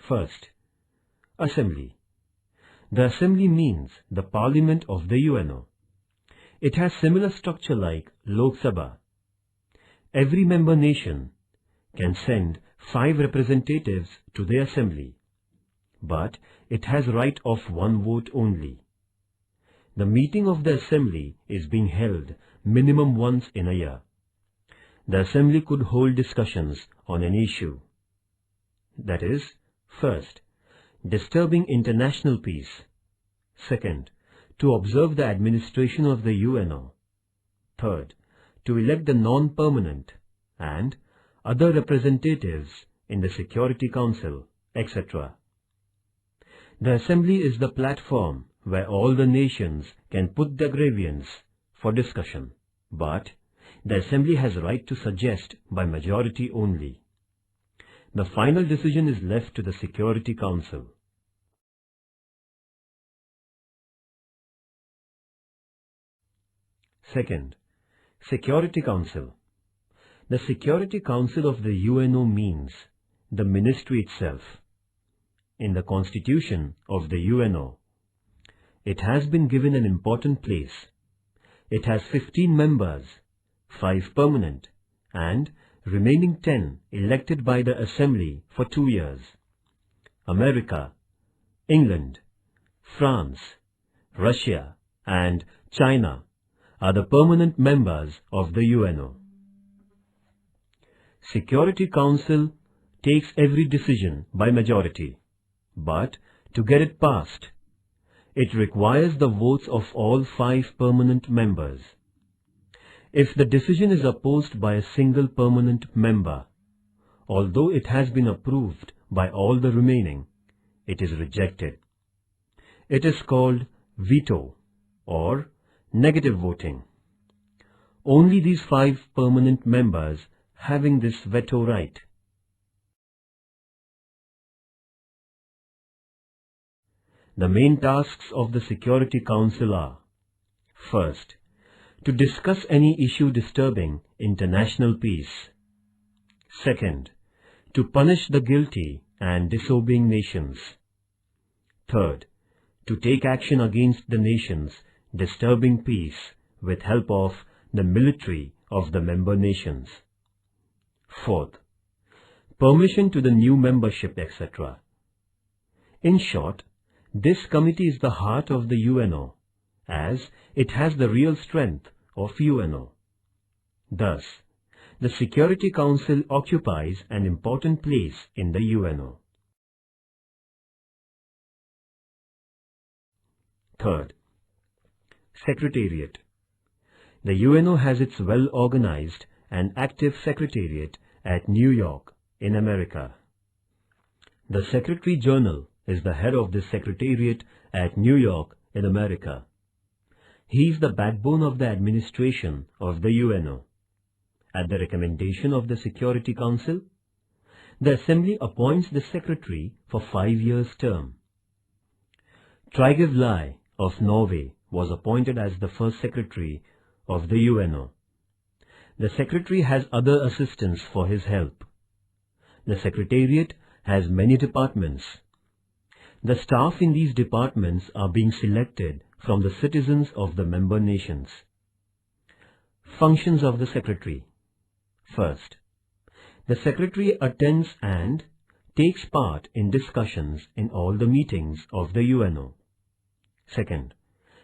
First, Assembly. The Assembly means the Parliament of the UNO. It has similar structure like Lok Sabha. Every member nation can send 5 representatives to the Assembly, but it has right of 1 vote only. The meeting of the Assembly is being held minimum once in a year. The Assembly could hold discussions on an issue. That is, first, disturbing international peace. Second, to observe the administration of the UNO. Third, to elect the non-permanent and other representatives in the Security Council, etc. The Assembly is the platform where all the nations can put their grievance for discussion, but the Assembly has right to suggest by majority only. The final decision is left to the Security Council. Second, Security Council. The Security Council of the UNO means the ministry itself. In the Constitution of the UNO, it has been given an important place. It has 15 members, 5 permanent, and remaining 10 elected by the Assembly for 2 years. America, England, France, Russia, and China are the permanent members of the UNO. Security Council takes every decision by majority, but to get it passed, it requires the votes of all 5 permanent members. If the decision is opposed by a single permanent member, although it has been approved by all the remaining, it is rejected. It is called veto or negative voting. Only these 5 permanent members having this veto right. The main tasks of the Security Council are: first, to discuss any issue disturbing international peace. Second, to punish the guilty and disobeying nations. Third, to take action against the nations disturbing peace with help of the military of the member nations. Fourth, permission to the new membership, etc. In short, this committee is the heart of the UNO, as it has the real strength of UNO. Thus, the Security Council occupies an important place in the UNO. Third, Secretariat. The UNO has its well-organized and active Secretariat at New York, in America. The Secretary General is the head of the Secretariat at New York, in America. He is the backbone of the administration of the UNO. At the recommendation of the Security Council, the Assembly appoints the Secretary for 5 years term. Trygve Lie of Norway was appointed as the first Secretary of the UNO. The Secretary has other assistants for his help. The Secretariat has many departments. The staff in these departments are being selected from the citizens of the member nations. Functions of the Secretary. First, the Secretary attends and takes part in discussions in all the meetings of the UNO. Second,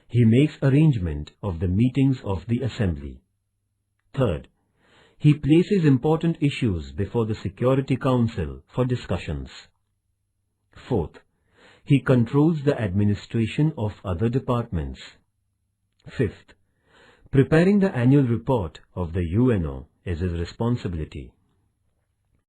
he makes arrangement of the meetings of the Assembly. Third, he places important issues before the Security Council for discussions. Fourth, he controls the administration of other departments. Fifth, preparing the annual report of the UNO is his responsibility.